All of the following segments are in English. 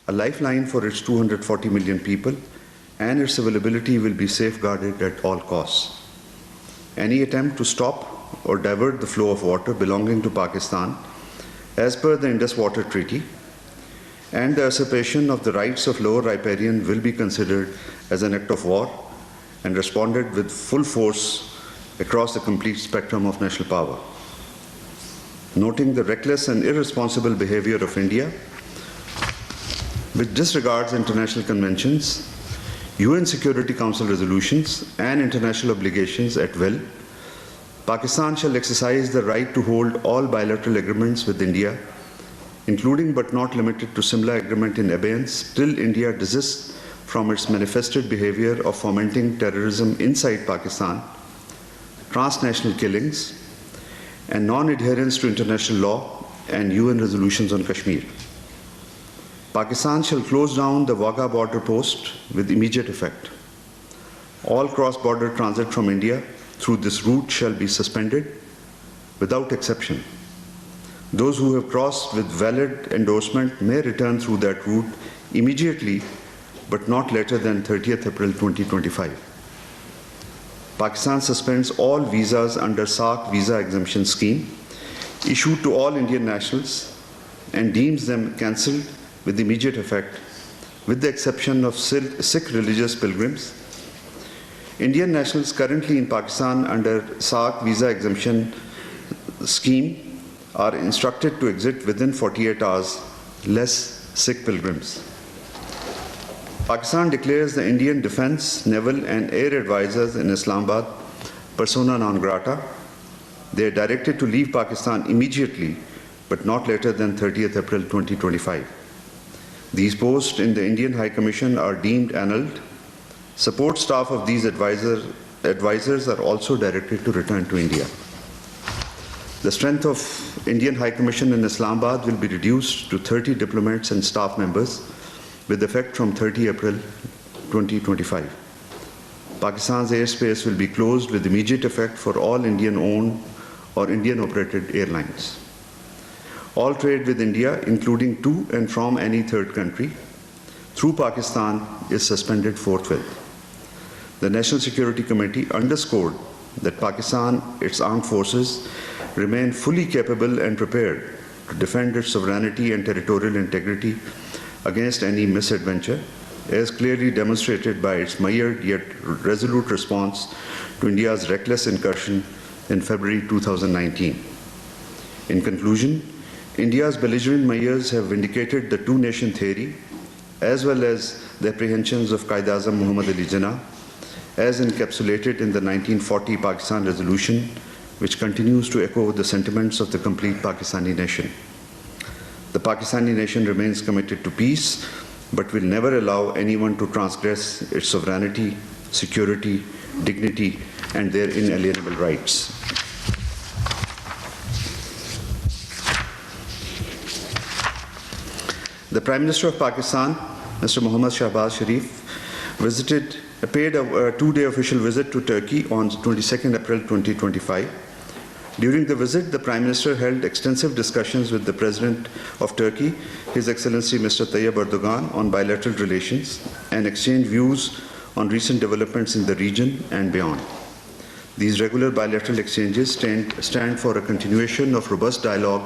a lifeline for its 240 million people, and its availability will be safeguarded at all costs. Any attempt to stop or divert the flow of water belonging to Pakistan, as per the Indus Water Treaty, and the usurpation of the rights of lower riparian will be considered as an act of war and responded with full force across the complete spectrum of national power. Noting the reckless and irresponsible behavior of India, which disregards international conventions, UN Security Council resolutions, and international obligations at will, Pakistan shall exercise the right to hold all bilateral agreements with India, including but not limited to Simla Agreement, in abeyance till India desists from its manifested behavior of fomenting terrorism inside Pakistan, transnational killings, and non-adherence to international law and UN resolutions on Kashmir. Pakistan shall close down the Wagah border post with immediate effect. All cross-border transit from India through this route shall be suspended without exception. Those who have crossed with valid endorsement may return through that route immediately, but not later than 30th April 2025. Pakistan suspends all visas under SAARC visa exemption scheme issued to all Indian nationals and deems them cancelled with immediate effect, with the exception of Sikh religious pilgrims. Indian nationals currently in Pakistan under SAARC visa exemption scheme are instructed to exit within 48 hours, less Sikh pilgrims. Pakistan declares the Indian Defence, Naval and Air Advisors in Islamabad persona non grata. They are directed to leave Pakistan immediately, but not later than 30th April 2025. These posts in the Indian High Commission are deemed annulled. Support staff of these advisors are also directed to return to India. The strength of Indian High Commission in Islamabad will be reduced to 30 diplomats and staff members with effect from 30 April 2025. Pakistan's airspace will be closed with immediate effect for all Indian-owned or Indian-operated airlines. All trade with India, including to and from any third country, through Pakistan is suspended forthwith. The National Security Committee underscored that Pakistan, its armed forces, remain fully capable and prepared to defend its sovereignty and territorial integrity against any misadventure, as clearly demonstrated by its mired yet resolute response to India's reckless incursion in February 2019. In conclusion, India's belligerent measures have vindicated the two-nation theory, as well as the apprehensions of Qaid-e-Azam Muhammad Ali Jinnah, as encapsulated in the 1940 Pakistan resolution, which continues to echo the sentiments of the complete Pakistani nation. The Pakistani nation remains committed to peace, but will never allow anyone to transgress its sovereignty, security, dignity, and their inalienable rights. The Prime Minister of Pakistan, Mr. Mohammad Shahbaz Sharif, paid a two-day official visit to Turkey on 22nd April 2025. During the visit, the Prime Minister held extensive discussions with the President of Turkey, His Excellency Mr. Tayyip Erdogan, on bilateral relations and exchanged views on recent developments in the region and beyond. These regular bilateral exchanges stand for a continuation of robust dialogue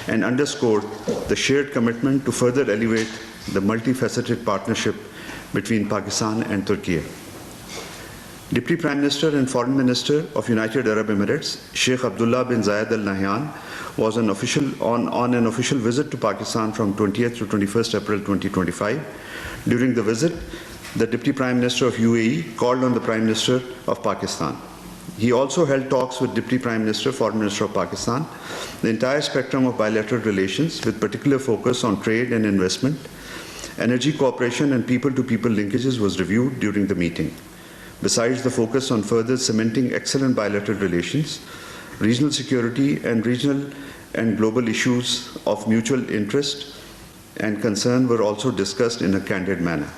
and underscore the shared commitment to further elevate the multifaceted partnership between Pakistan and Turkey. Deputy Prime Minister and Foreign Minister of United Arab Emirates, Sheikh Abdullah bin Zayed Al Nahyan, was on an official visit to Pakistan from 20th to 21st April 2025. During the visit, the Deputy Prime Minister of UAE called on the Prime Minister of Pakistan. He also held talks with Deputy Prime Minister, Foreign Minister of Pakistan. The entire spectrum of bilateral relations, with particular focus on trade and investment, energy cooperation and people-to-people linkages, was reviewed during the meeting. Besides the focus on further cementing excellent bilateral relations, regional security and regional and global issues of mutual interest and concern were also discussed in a candid manner.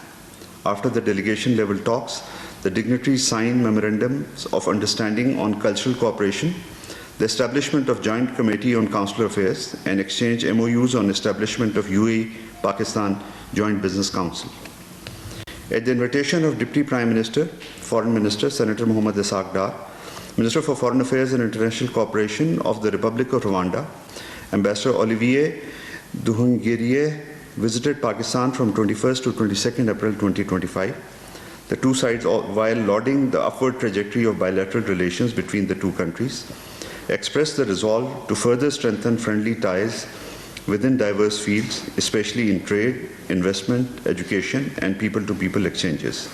After the delegation-level talks, the dignitaries signed memorandums of understanding on cultural cooperation, the establishment of Joint Committee on Consular Affairs, and exchange MOUs on establishment of UAE-Pakistan Joint Business Council. At the invitation of Deputy Prime Minister, Foreign Minister, Senator Mohammad Ishaq Dar, Minister for Foreign Affairs and International Cooperation of the Republic of Rwanda, Ambassador Olivier Nduhungirehe visited Pakistan from 21st to 22nd April 2025. The two sides, while lauding the upward trajectory of bilateral relations between the two countries, expressed the resolve to further strengthen friendly ties within diverse fields, especially in trade, investment, education, and people-to-people exchanges.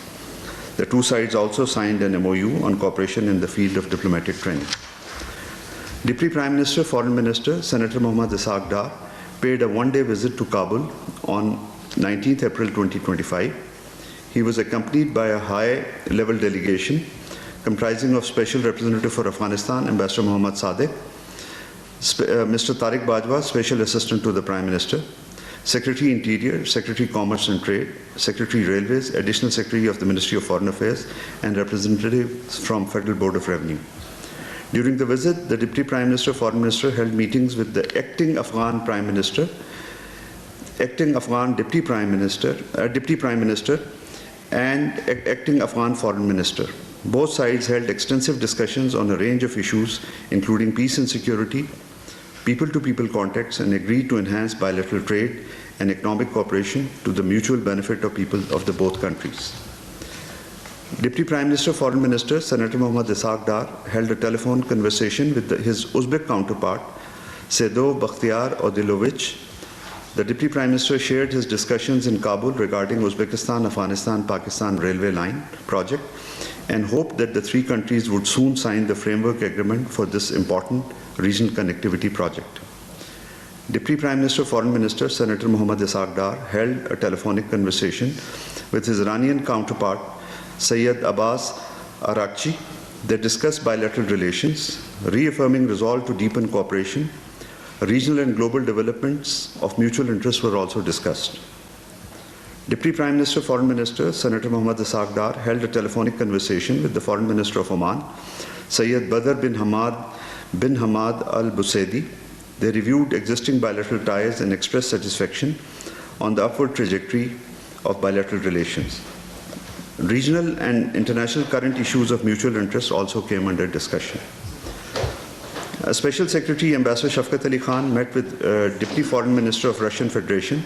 The two sides also signed an MOU on cooperation in the field of diplomatic training. Deputy Prime Minister, Foreign Minister, Senator Mohammad Ishaq Dar paid a one-day visit to Kabul on 19th April 2025. He was accompanied by a high-level delegation comprising of Special Representative for Afghanistan, Ambassador Mohammad Sadek, Mr. Tariq Bajwa, Special Assistant to the Prime Minister, Secretary Interior, Secretary Commerce and Trade, Secretary Railways, Additional Secretary of the Ministry of Foreign Affairs, and representatives from Federal Board of Revenue. During the visit, the Deputy Prime Minister, Foreign Minister held meetings with the acting Afghan Prime Minister, acting Afghan Deputy Prime Minister, and acting Afghan Foreign Minister. Both sides held extensive discussions on a range of issues, including peace and security, people-to-people contacts, and agreed to enhance bilateral trade and economic cooperation to the mutual benefit of people of the both countries. Deputy Prime Minister, Foreign Minister, Senator Mohammad Ishaq Dar held a telephone conversation with his Uzbek counterpart, Sedo Bakhtiar Odilovich. The Deputy Prime Minister shared his discussions in Kabul regarding Uzbekistan-Afghanistan-Pakistan railway line project and hoped that the three countries would soon sign the framework agreement for this important regional connectivity project. Deputy Prime Minister, Foreign Minister, Senator Mohammad Ishaq Dar held a telephonic conversation with his Iranian counterpart, Sayyid Abbas Arakchi. They discussed bilateral relations, reaffirming resolve to deepen cooperation. Regional and global developments of mutual interest were also discussed. Deputy Prime Minister, Foreign Minister, Senator Mohammad Ishaq Dar held a telephonic conversation with the Foreign Minister of Oman, Sayyid Badr bin Hamad Al Busaidi. They reviewed existing bilateral ties and expressed satisfaction on the upward trajectory of bilateral relations. Regional and international current issues of mutual interest also came under discussion. Special Secretary Ambassador Shafqat Ali Khan met with Deputy Foreign Minister of Russian Federation,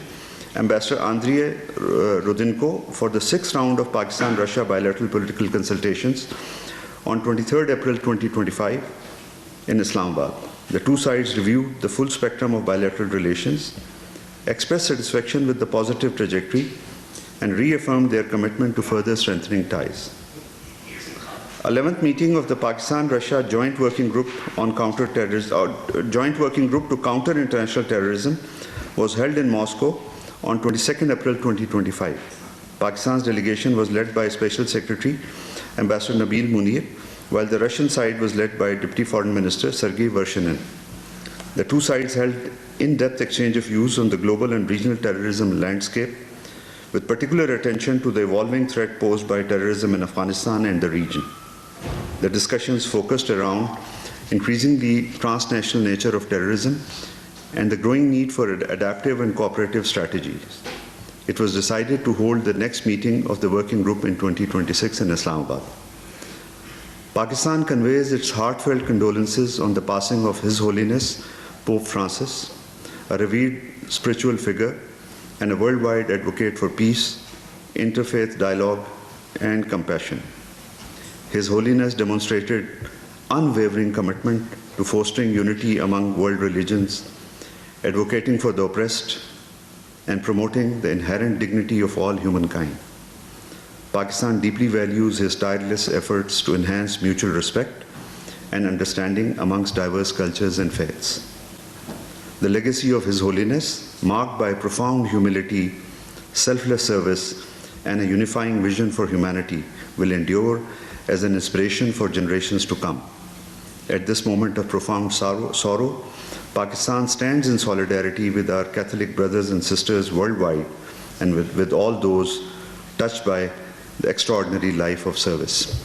Ambassador Andrei Rudinko, for the sixth round of Pakistan-Russia bilateral political consultations on 23rd April 2025 in Islamabad. The two sides reviewed the full spectrum of bilateral relations, expressed satisfaction with the positive trajectory, and reaffirmed their commitment to further strengthening ties. 11th meeting of the Pakistan-Russia Joint Working Group on Joint Working Group to Counter International Terrorism was held in Moscow on 22nd April 2025. Pakistan's delegation was led by Special Secretary Ambassador Nabil Munir, while the Russian side was led by Deputy Foreign Minister Sergei Vershinin. The two sides held in-depth exchange of views on the global and regional terrorism landscape, with particular attention to the evolving threat posed by terrorism in Afghanistan and the region. The discussions focused around increasing the transnational nature of terrorism and the growing need for adaptive and cooperative strategies. It was decided to hold the next meeting of the working group in 2026 in Islamabad. Pakistan conveys its heartfelt condolences on the passing of His Holiness Pope Francis, a revered spiritual figure and a worldwide advocate for peace, interfaith dialogue, and compassion. His Holiness demonstrated unwavering commitment to fostering unity among world religions, advocating for the oppressed, and promoting the inherent dignity of all humankind. Pakistan deeply values his tireless efforts to enhance mutual respect and understanding amongst diverse cultures and faiths. The legacy of His Holiness, marked by profound humility, selfless service, and a unifying vision for humanity, will endure as an inspiration for generations to come. At this moment of profound sorrow, Pakistan stands in solidarity with our Catholic brothers and sisters worldwide and with all those touched by the extraordinary life of service.